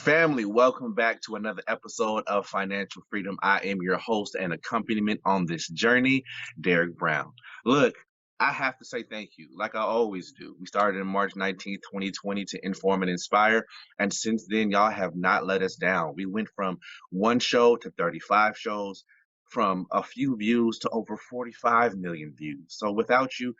Family, welcome back to another episode of Financial Freedom. I am your host and accompaniment on this journey, Derek Brown. Look, I have to say thank you, like I always do. We started in March 19th, 2020 to inform and inspire. And since then, y'all have not let us down. We went from one show to 35 shows, from a few views to over 45 million views. So without you,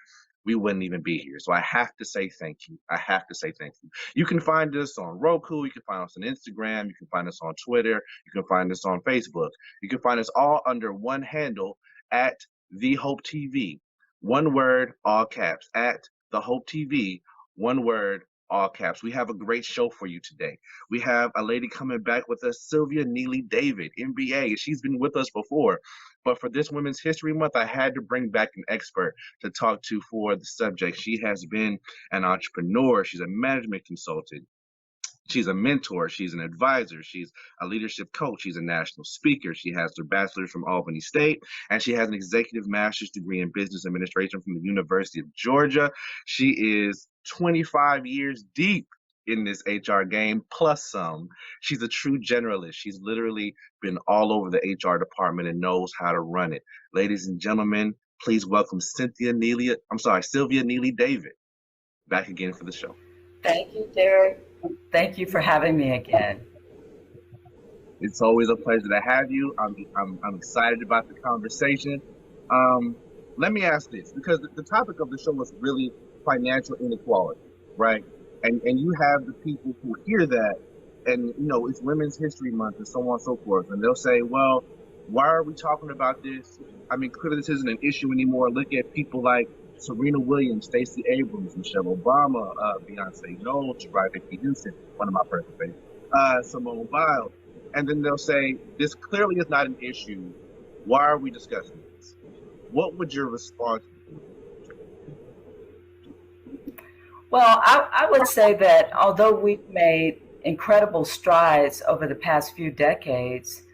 we wouldn't even be here. So I have to say thank you. I have to say thank you. You can find us on Roku. You can find us on Instagram. You can find us on Twitter. You can find us on Facebook. You can find us all under one handle at The Hope TV. One word, all caps, at The Hope TV. One word, all caps. We have a great show for you today. We have a lady coming back with us, Sylvia Neely David, MBA. She's been with us before. But for this Women's History Month, I had to bring back an expert to talk to for the subject. She has been an entrepreneur. She's a management consultant. She's a mentor. She's an advisor. She's a leadership coach. She's a national speaker. She has her bachelor's from Albany State, and she has an executive master's degree in business administration from the University of Georgia. She is 25 years deep in this HR game, plus some. She's a true generalist. She's literally been all over the HR department and knows how to run it. Ladies and gentlemen, please welcome Sylvia Neely David, back again for the show. Thank you, Derek. Thank you for having me again. It's always a pleasure to have you. I'm excited about the conversation. Let me ask this, because the topic of the show is really financial inequality, right? And you have the people who hear that, and it's Women's History Month and so on and so forth, and they'll say, well, why are we talking about this? I mean, clearly this isn't an issue anymore. Look at people like Serena Williams, Stacey Abrams, Michelle Obama, Beyonce Knowles, Taraji P. Henson, one of my personal favorites, Simone Biles. And then they'll say, this clearly is not an issue. Why are we discussing this? What would your response be? Well, I would say that although we've made incredible strides over the past few decades,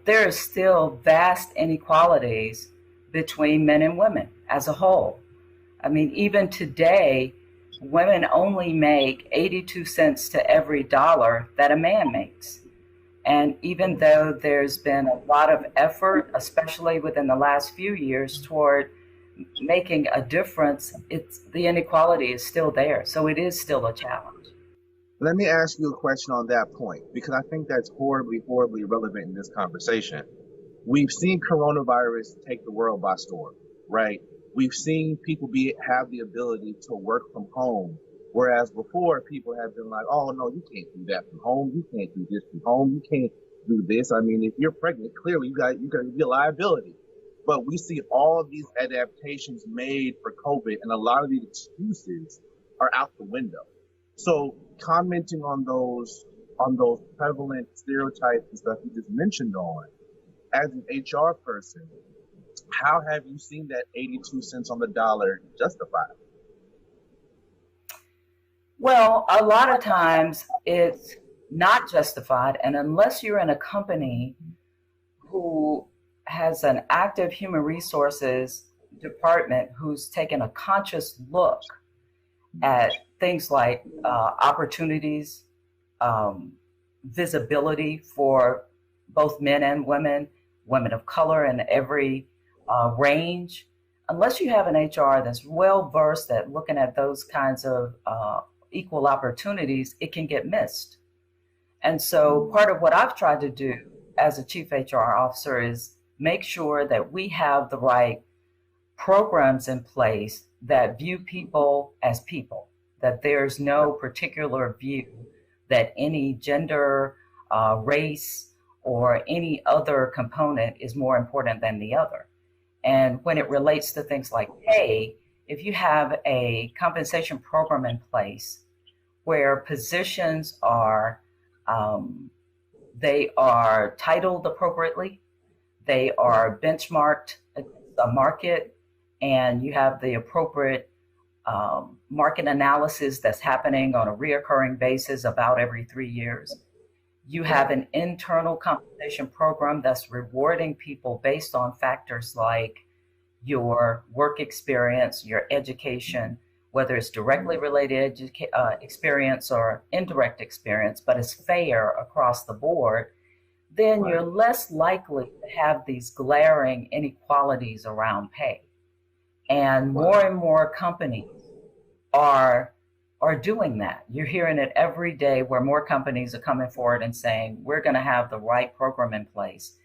there are still vast inequalities between men and women as a whole. I mean, even today, women only make 82 cents to every dollar that a man makes. And even though there's been a lot of effort, especially within the last few years, toward making a difference, the inequality is still there. So it is still a challenge. Let me ask you a question on that point, because I think that's horribly, horribly relevant in this conversation. We've seen coronavirus take the world by storm, right? We've seen people have the ability to work from home, whereas before people have been like, oh, no, you can't do that from home. You can't do this from home. You can't do this. I mean, if you're pregnant, clearly you got to be a liability. But we see all of these adaptations made for COVID, and a lot of these excuses are out the window. So commenting on those prevalent stereotypes and stuff you just mentioned on, as an HR person, how have you seen that 82 cents on the dollar justified? Well, a lot of times it's not justified. And unless you're in a company who has an active human resources department who's taken a conscious look at things like opportunities, visibility for both men and women of color in every range, unless you have an HR that's well versed at looking at those kinds of equal opportunities, it can get missed. And so part of what I've tried to do as a chief HR officer is make sure that we have the right programs in place that view people as people, that there's no particular view that any gender, race, or any other component is more important than the other. And when it relates to things like pay, if you have a compensation program in place where positions are, they are titled appropriately, they are benchmarked against the market, and you have the appropriate market analysis that's happening on a reoccurring basis about every 3 years. You have an internal compensation program that's rewarding people based on factors like your work experience, your education, whether it's directly related experience or indirect experience, but it's fair across the board, then Right. you're less likely to have these glaring inequalities around pay. And Right. more and more companies are are doing that. You're hearing it every day where more companies are coming forward and saying, we're going to have the right program in place.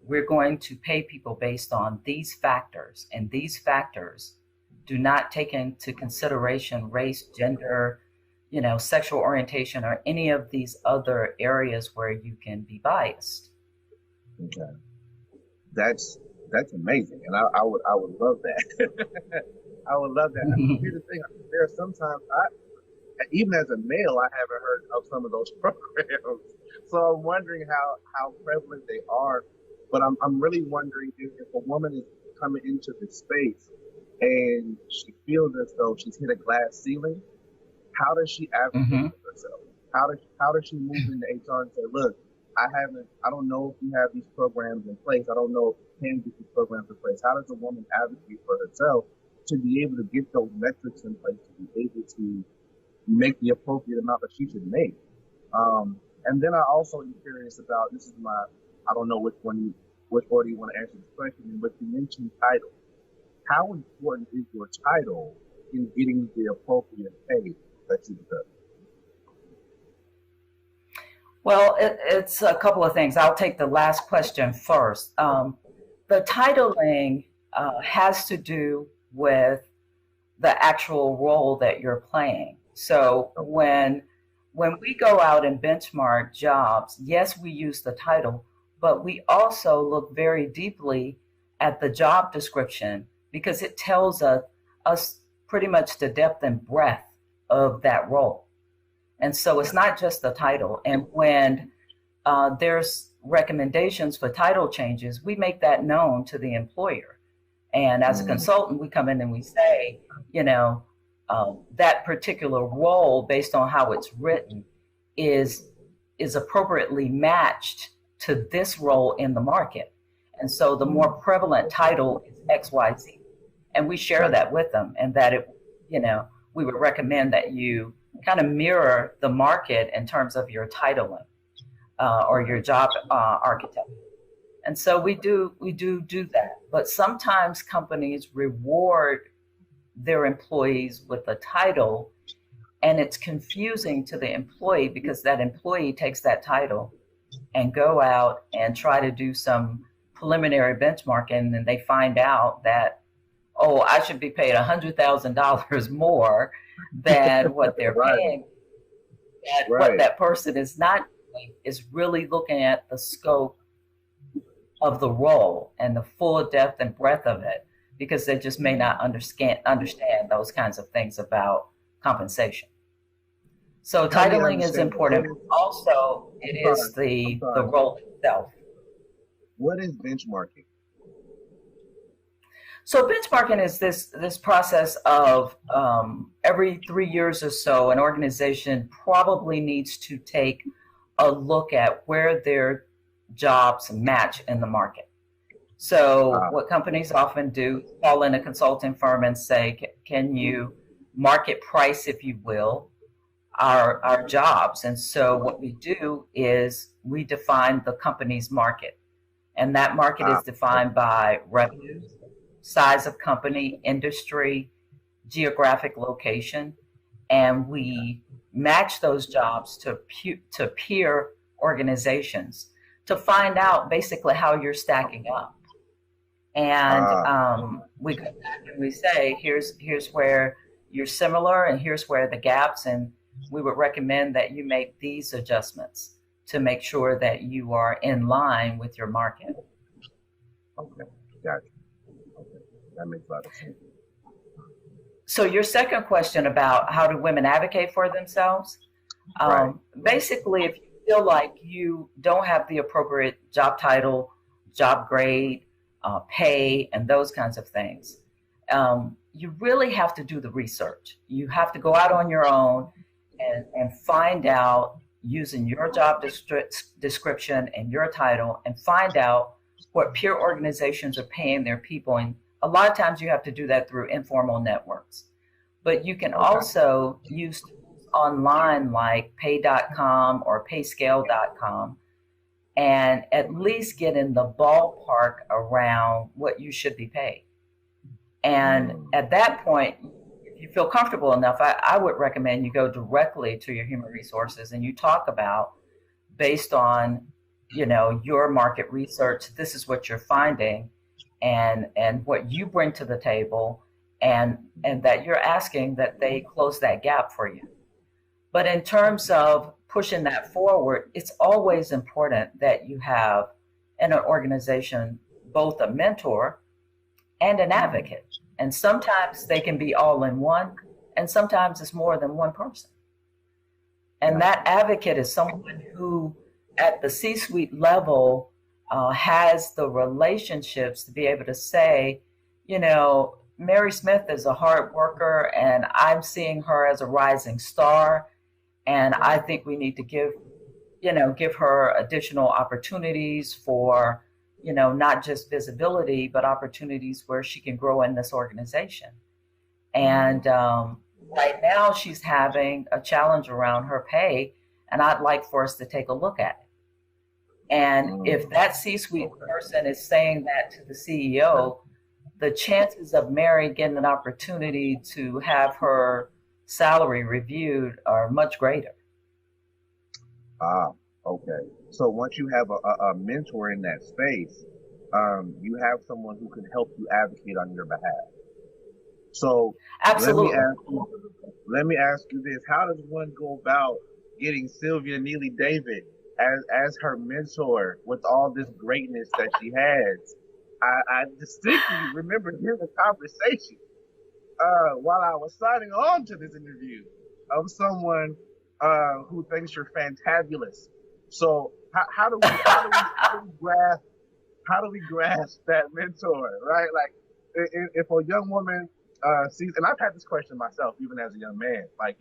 We're going to pay people based on these factors, and these factors do not take into consideration race, gender, sexual orientation, or any of these other areas where you can be biased. Okay. That's that's amazing, and I would love that. I would love that. Here's the thing: there are sometimes even as a male, I haven't heard of some of those programs. So I'm wondering how prevalent they are. But I'm really wondering if a woman is coming into this space and she feels as though she's hit a glass ceiling, how does she advocate Hmm. for herself? How does she move into HR and say, look, I don't know if you have these programs in place. I don't know if you can get these programs in place. How does a woman advocate for herself to be able to get those metrics in place to be able to make the appropriate amount that she should make? And then I also am curious about, this is my, I don't know which order you want to answer this question, but you mentioned title. How important is your title in getting the appropriate pay that you deserve? Well, it's a couple of things. I'll take the last question first. The titling has to do with the actual role that you're playing. So when we go out and benchmark jobs, yes, we use the title, but we also look very deeply at the job description because it tells us pretty much the depth and breadth of that role. And so it's not just the title. And when there's recommendations for title changes, we make that known to the employer. And as a Mm, consultant, we come in and we say, you know, that particular role, based on how it's written, is is appropriately matched to this role in the market. And so the more mm, prevalent title is XYZ. And we share gotcha. that with them, and that we would recommend that you kind of mirror the market in terms of your titling or Okay. your job architect. And so we do that. But sometimes companies reward their employees with a title, and it's confusing to the employee because that employee takes that title and go out and try to do some preliminary benchmarking, and they find out that, oh, I should be paid $100,000 more than what they're Right, paying. That what right. that person is not doing is really looking at the scope of the role and the full depth and breadth of it, because they just may not understand those kinds of things about compensation. So Help me titling is understand important. Also, it I'm is sorry, I'm the sorry. role itself. What is benchmarking? So benchmarking is this process of every 3 years or so, an organization probably needs to take a look at where their jobs match in the market. So Ah, what companies often do, call in a consulting firm and say, can you market price, if you will, our jobs? And so what we do is we define the company's market. And that market ah, is defined by revenue, size of company, industry, geographic location, and we match those jobs to peer organizations to find out basically how you're stacking up. And ah. we go back and we say, here's where you're similar, and here's where the gaps, and we would recommend that you make these adjustments to make sure that you are in line with your market. Okay, gotcha. Okay, that makes a lot of sense. So your second question about how do women advocate for themselves, Right, right. basically, if you feel like you don't have the appropriate job title, job grade, pay, and those kinds of things, you really have to do the research. You have to go out on your own and find out using your job description and your title, and find out what peer organizations are paying their people. And a lot of times you have to do that through informal networks. but you can Okay. also use online like pay.com or payscale.com and at least get in the ballpark around what you should be paid. And Mm. at that point, if you feel comfortable enough, I would recommend you go directly to your human resources and you talk about, based on, your market research, this is what you're finding and what you bring to the table, and that you're asking that they close that gap for you. But in terms of pushing that forward, it's always important that you have in an organization both a mentor and an advocate. And sometimes they can be all in one, and sometimes it's more than one person. And Gotcha. that advocate is someone who, at the C suite level, has the relationships to be able to say, Mary Smith is a hard worker, and I'm seeing her as a rising star. And I think we need to give her additional opportunities for, not just visibility, but opportunities where she can grow in this organization. And right now, she's having a challenge around her pay, and I'd like for us to take a look at it. And if Mm. that C suite person is saying that to the CEO, the chances of Mary getting an opportunity to have her salary reviewed are much greater. Ah, okay. So once you have a mentor in that space, you have someone who can help you advocate on your behalf. So let me Absolutely. ask you, let me ask you this: how does one go about getting Sylvia Neely David as her mentor with all this greatness that she has? I distinctly remember hearing a conversation while I was signing on to this interview of someone who thinks you're fantabulous. So how do we grasp that mentor, right? Like if a young woman sees, and I've had this question myself, even as a young man, like,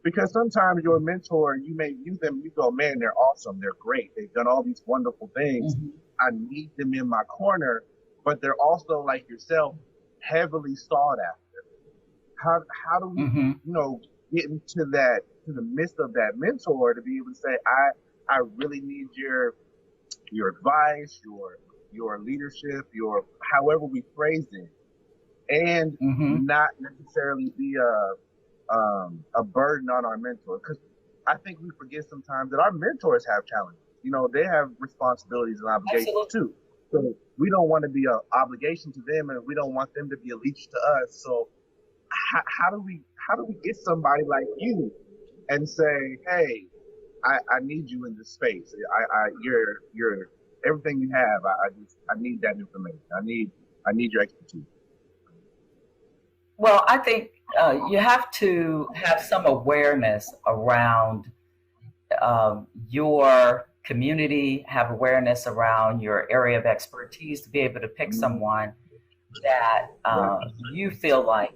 because sometimes your mentor, you may view them, you go, man, they're awesome, they're great, they've done all these wonderful things. Mhm. I need them in my corner, but they're also like yourself, heavily sought after. How do we, Mhm. get into to the midst of that mentor to be able to say, I really need your advice, your leadership, your however we phrase it, and Mhm. not necessarily be a burden on our mentor. Because I think we forget sometimes that our mentors have challenges. They have responsibilities and obligations Absolutely. too. So we don't want to be an obligation to them, and we don't want them to be a leech to us. So how do we get somebody like you and say, hey, I need you in this space. You're everything you have. I need that information. I need your expertise. Well, I think you have to have some awareness around your community, have awareness around your area of expertise to be able to pick Mm-hmm. someone that Right, you feel like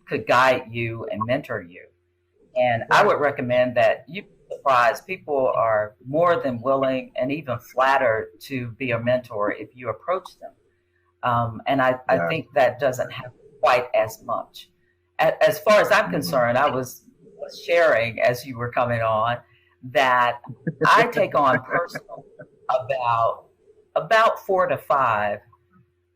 could guide you and mentor you. And I right. would recommend that you be surprised. People are more than willing and even flattered to be a mentor if you approach them. And I Yeah. think that doesn't happen quite as much. As far as I'm Mm-hmm. concerned, I was sharing as you were coming on that I take on personally about about 4 to 5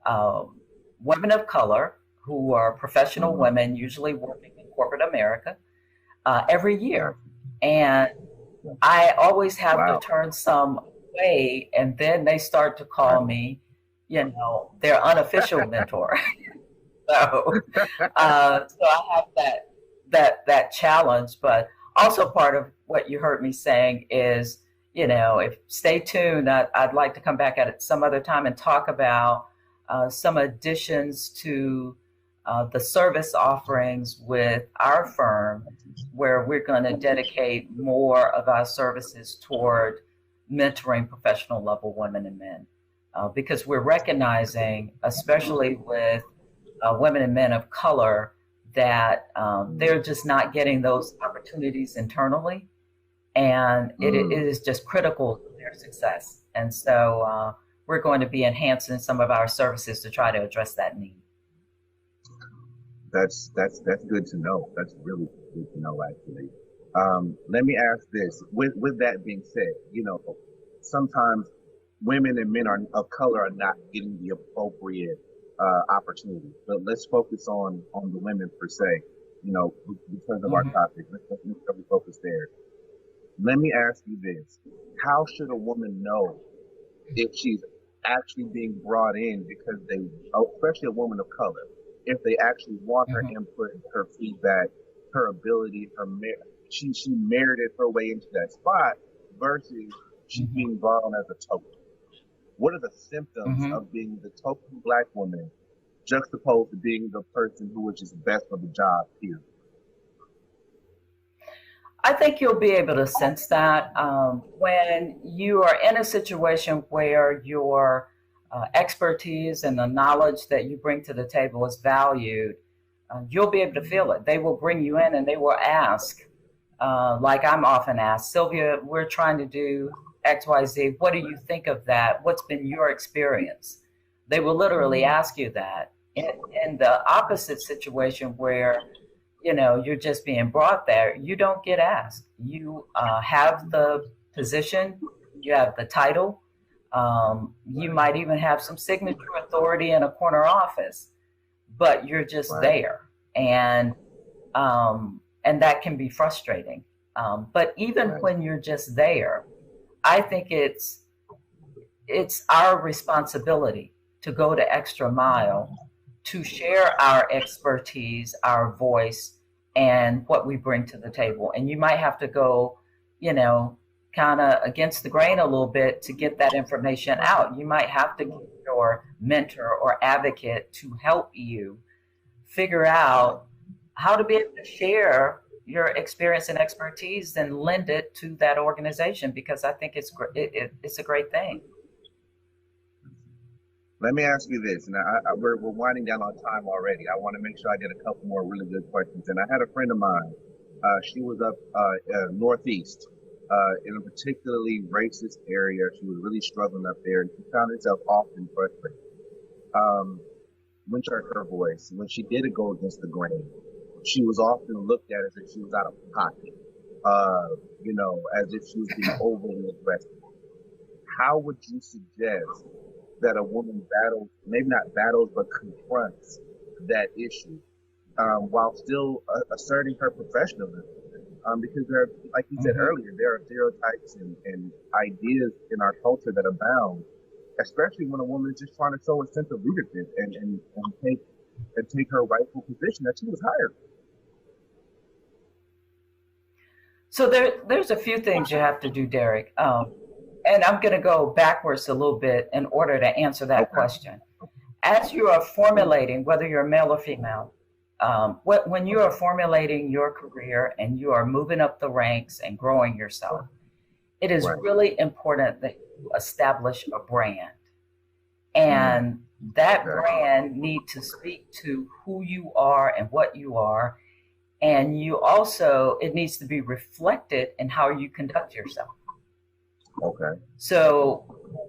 um, women of color who are professional Mm-hmm. women, usually working in corporate America, every Yeah. year. And I always have to Wow. turn some away, and then they start to call me, their unofficial mentor. So I have that challenge, but also part of what you heard me saying is, if stay tuned, I'd like to come back at it some other time and talk about some additions to the service offerings with our firm, where we're going to dedicate more of our services toward mentoring professional level women and men. Because we're recognizing, especially with women and men of color, that they're just not getting those opportunities internally, and it Mm. is just critical to their success. And so we're going to be enhancing some of our services to try to address that need. That's good to know. That's really good to know, actually. Let me ask this. With that being said, sometimes women and men are of color are not getting the appropriate opportunity. But let's focus on the women per se. Because of our Hmm. topic, let's make sure we focus there. Let me ask you this: how should a woman know if she's actually being brought in because especially a woman of color, if they actually want her Hmm. input, her feedback, her ability, she merited her way into that spot versus she's Hmm. being brought on as a token. What are the symptoms Hmm. of being the token black woman juxtaposed to being the person who is just best for the job here? I think you'll be able to sense that when you are in a situation where your expertise and the knowledge that you bring to the table is valued. You'll be able to feel it. They will bring you in and they will ask, like I'm often asked, Sylvia, we're trying to do XYZ. What do you think of that? What's been your experience? They will literally Mm, ask you that. In the opposite situation where you're just being brought there, you don't get asked. You have the position, you have the title, you right, might even have some signature authority in a corner office, but you're just right, there. And that can be frustrating. But even right, when you're just there, I think it's our responsibility to go the extra mile to share our expertise, our voice, and what we bring to the table. And you might have to go, you know, kind of against the grain a little bit to get that information out. You might have to get your mentor or advocate to help you figure out how to be able to share your experience and expertise and lend it to that organization, because I think it's a great thing. Let me ask you this, and we're winding down on time already. I want to make sure I get a couple more really good questions. And I had a friend of mine. She was up northeast in a particularly racist area. She was really struggling up there, and she found herself often frustrated. Um, when she heard her voice, when she did go against the grain, she was often looked at as if she was out of pocket. As if she was being overly aggressive. How would you suggest that a woman battles, maybe not battles, but confronts that issue while still asserting her professionalism? Because there, like you said Hmm. earlier, there are stereotypes and ideas in our culture that abound, especially when a woman is just trying to show a sense of leadership and take her rightful position that she was hired. So there's a few things you have to do, Derek. And I'm going to go backwards a little bit in order to answer that Okay. question. As you are formulating, whether you're male or female, when you are formulating your career and you are moving up the ranks and growing yourself, it is Right. really important that you establish a brand. Mm, And that exactly. brand need to speak to who you are and what you are. And you also, it needs to be reflected in how you conduct yourself. Okay. So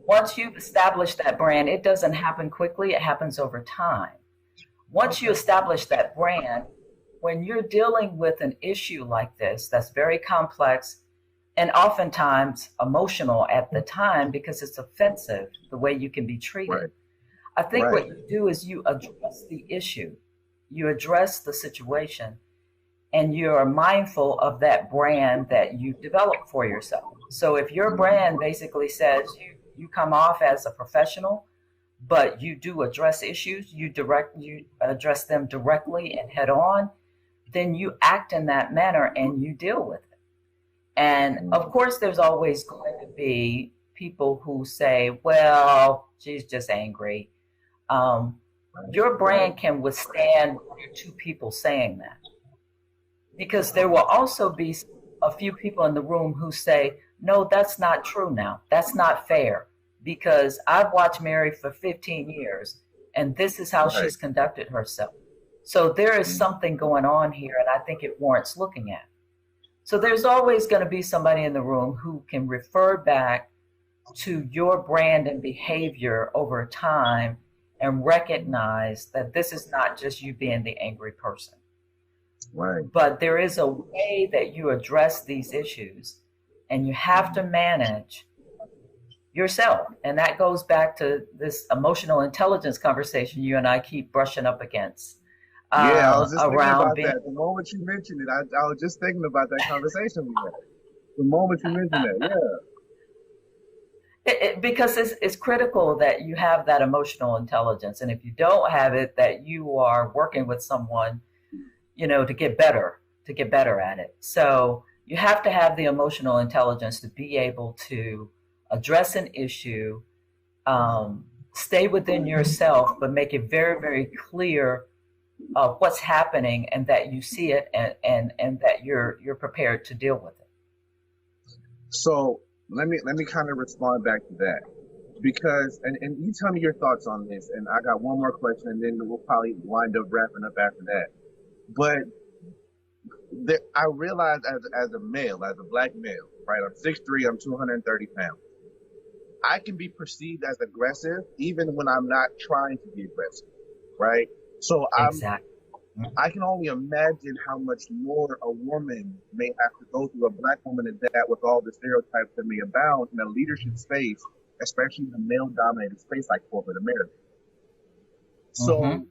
once you've established that brand, it doesn't happen quickly, it happens over time. Once you Okay. establish that brand, when you're dealing with an issue like this that's very complex and oftentimes emotional at the time because it's offensive the way you can be treated, Right. I think Right. what you do is you address the issue, you address the situation, and you're mindful of that brand that you develop for yourself. So if your brand basically says you come off as a professional, but you do address issues, you address them directly and head on, then you act in that manner and you deal with it. And of Mm, course, there's always going to be people who say, well, she's just angry. Um, right. your Right. brand can withstand one or two people saying that, because there will also be a few people in the room who say, no, that's not true now. That's not fair, because I've watched Mary for 15 years and this is how Right. she's conducted herself. So there is Mm, something going on here, and I think it warrants looking at. So there's always going to be somebody in the room who can refer back to your brand and behavior over time and recognize that this is not just you being the angry person. Right. But there is a way that you address these issues, and you have to manage yourself. And that goes back to this emotional intelligence conversation you and I keep brushing up against. Yeah, I was just thinking Around about being, that. The moment you mentioned it, I was just thinking about that conversation we had. The moment you mentioned that, because it's critical that you have that emotional intelligence. And if you don't have it, that you are working with someone, to get better at it. So you have to have the emotional intelligence to be able to address an issue, stay within yourself, but make it very, very clear what's happening, and that you see it, and that you're prepared to deal with it. So let me kind of respond back to that, because and you tell me your thoughts on this, and I got one more question, and then we'll probably wind up wrapping up after that. But I realize as a male, as a black male, right? I'm 6'3", I'm 230 pounds. I can be perceived as aggressive even when I'm not trying to be aggressive, right? So Exactly. I can only imagine how much more a woman may have to go through, a black woman at that, with all the stereotypes that may abound in a leadership space, especially in a male-dominated space like corporate America. So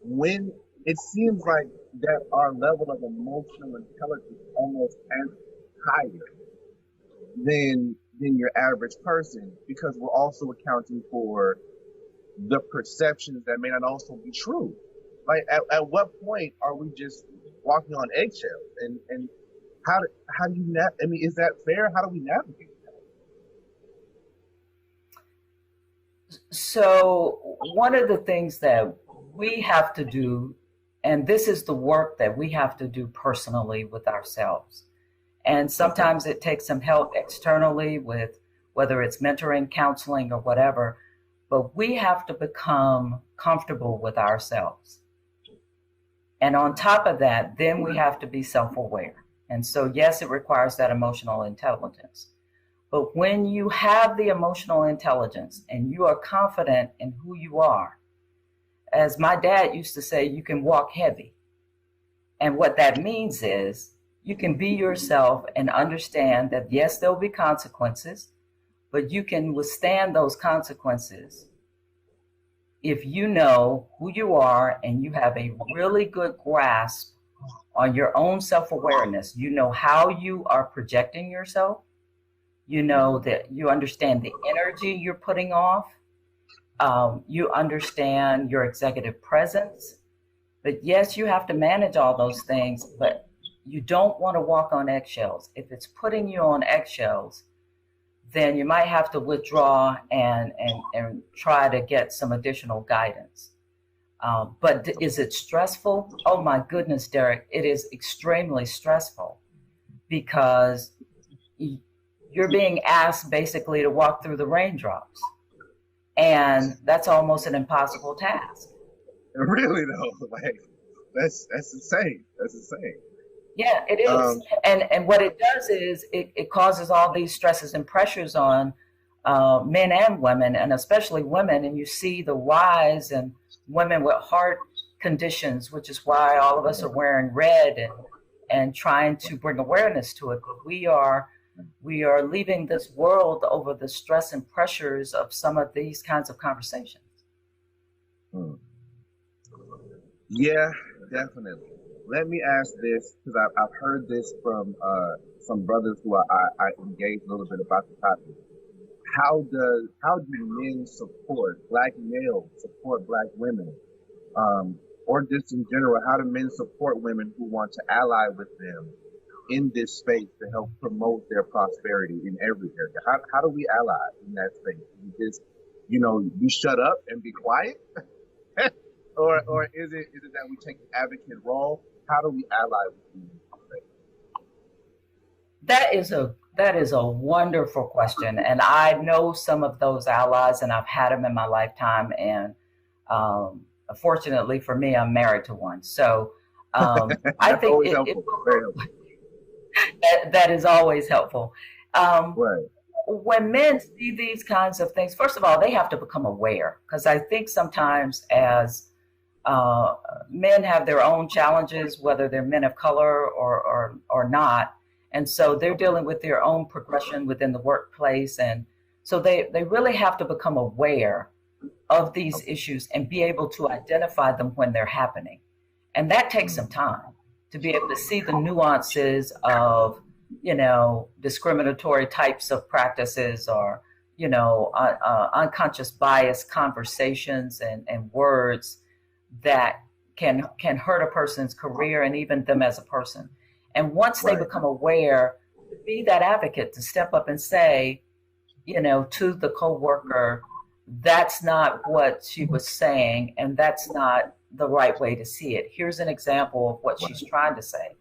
when it seems like that our level of emotional intelligence almost as higher than your average person, because we're also accounting for the perceptions that may not also be true. Like at what point are we just walking on eggshells? And how do you I mean, is that fair? How do we navigate that? So one of the things that we have to do, and this is the work that we have to do personally with ourselves, and sometimes it takes some help externally, with whether it's mentoring, counseling, or whatever, but we have to become comfortable with ourselves. And on top of that, then we have to be self-aware. And so, yes, it requires that emotional intelligence. But when you have the emotional intelligence and you are confident in who you are, as my dad used to say, you can walk heavy. And what that means is you can be yourself and understand that, yes, there'll be consequences, but you can withstand those consequences if you know who you are and you have a really good grasp on your own self-awareness. You know how you are projecting yourself. You know that you understand the energy you're putting off. You understand your executive presence. But yes, you have to manage all those things, but you don't want to walk on eggshells. If it's putting you on eggshells, then you might have to withdraw and try to get some additional guidance. But is it stressful? Oh my goodness, Derek, it is extremely stressful, because you're being asked basically to walk through the raindrops. And that's almost an impossible task. Really though, like that's insane. That's insane. Yeah, it is. And what it does is it causes all these stresses and pressures on men and women, and especially women. And you see the rise in women with heart conditions, which is why all of us are wearing red and trying to bring awareness to it. But we are leaving this world over the stress and pressures of some of these kinds of conversations. Yeah, definitely. Let me ask this, because I've heard this from some brothers who I engaged a little bit about the topic. How do men support, black males support black women, or just in general, how do men support women who want to ally with them in this space to help promote their prosperity in every area? How do we ally in that space? You just, you shut up and be quiet? or is it that we take an advocate role? How do we ally with you? That is a wonderful question, and I know some of those allies, and I've had them in my lifetime. And fortunately for me, I'm married to one. So I think that is always helpful. Right. when men see these kinds of things, first of all, they have to become aware, because I think sometimes as uh, men have their own challenges, whether they're men of color or not, and so they're dealing with their own progression within the workplace, and so they really have to become aware of these issues and be able to identify them when they're happening. And that takes some time to be able to see the nuances of, discriminatory types of practices, or, unconscious bias conversations and words that can hurt a person's career and even them as a person. And once they Right. become aware, be that advocate to step up and say, to the coworker, that's not what she was saying, and that's not the right way to see it. Here's an example of what she's trying to say.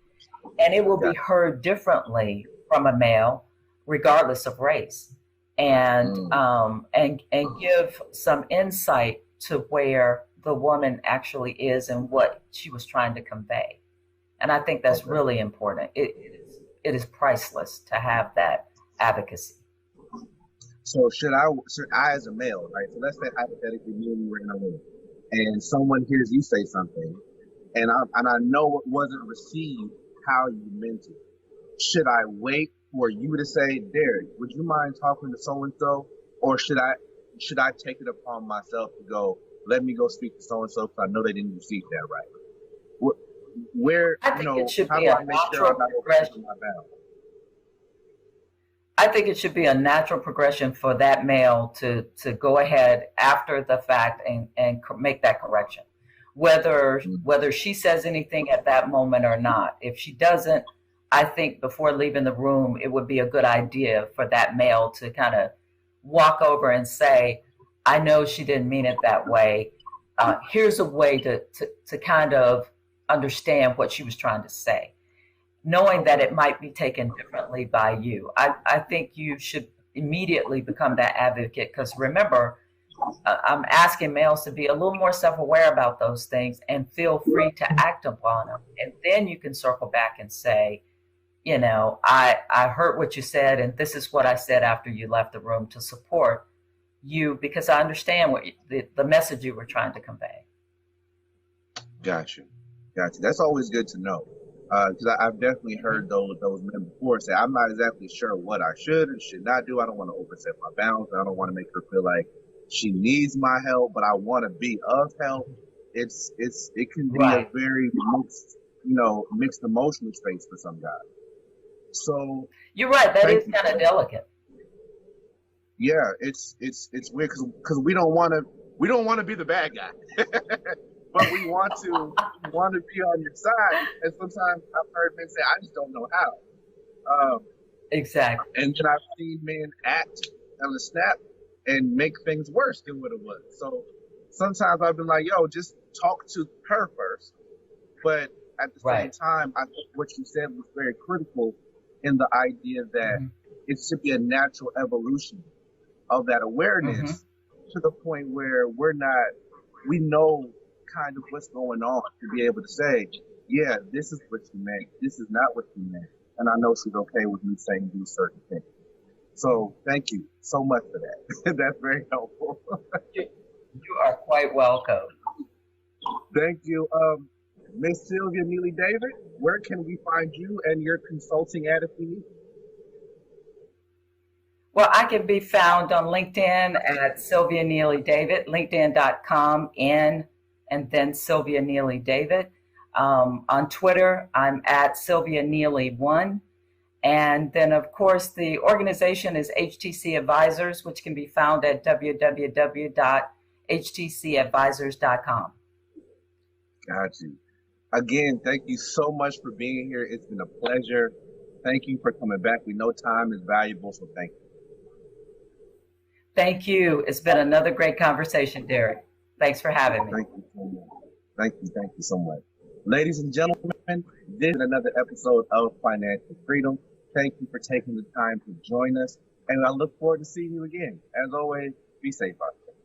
And it will Yeah. be heard differently from a male, regardless of race, and Mm. and give some insight to where the woman actually is and what she was trying to convey. And I think that's Okay. really important. It is priceless to have that advocacy. So should I as a male, right? So let's say hypothetically me and you were in a room and someone hears you say something and I know it wasn't received how you meant it. Should I wait for you to say, Derek, would you mind talking to so and so? Or should I take it upon myself to go, let me go speak to so and so because I know they didn't receive that right? Where, I think it should how be do a I make sure natural I'm not progression. overstepping my bounds? I think it should be a natural progression for that male to go ahead after the fact and make that correction, whether Mm. whether she says anything at that moment or not. If she doesn't, I think before leaving the room, it would be a good idea for that male to kind of walk over and say, "I know she didn't mean it that way. Here's a way to kind of understand what she was trying to say," knowing that it might be taken differently by you. I think you should immediately become that advocate, because remember, I'm asking males to be a little more self aware about those things and feel free to act upon them. And then you can circle back and say, I heard what you said, and this is what I said after you left the room to support you, because I understand the message you were trying to convey. Got you. Got you. That's always good to know. Because I've definitely heard those men before say, I'm not exactly sure what I should and should not do. I don't want to overstep my bounds. I don't want to make her feel like she needs my help, but I want to be of help. It can be a Right. very mixed emotional space for some guys. So You're right. That thank is you kind for of that. delicate. Yeah, it's weird because we don't want to be the bad guy, but we want to be on your side. And sometimes I've heard men say, I just don't know how. Exactly. And then I've seen men act on the snap and make things worse than what it was. So sometimes I've been like, yo, just talk to her first. But at the same Right. time, I think what you said was very critical in the idea that Hmm. it should be a natural evolution of that Hmm. awareness to the point where we know kind of what's going on to be able to say, yeah, this is what you meant. This is not what you meant. And I know she's okay with me saying these certain things. So thank you so much for that. That's very helpful. You are quite welcome. Thank you. Miss Sylvia Neely David, where can we find you and your consulting ad if we need? Well, I can be found on LinkedIn at Sylvia Neely David, linkedin.com, and then Sylvia Neely David. On Twitter, I'm at Sylvia Neely1. And then, of course, the organization is HTC Advisors, which can be found at www.htcadvisors.com. Got you. Again, thank you so much for being here. It's been a pleasure. Thank you for coming back. We know time is valuable, so thank you. Thank you. It's been another great conversation, Derek. Thanks for having me. Thank you so much. Thank you so much. Ladies and gentlemen, this is another episode of Financial Freedom. Thank you for taking the time to join us, and I look forward to seeing you again. As always, be safe out there.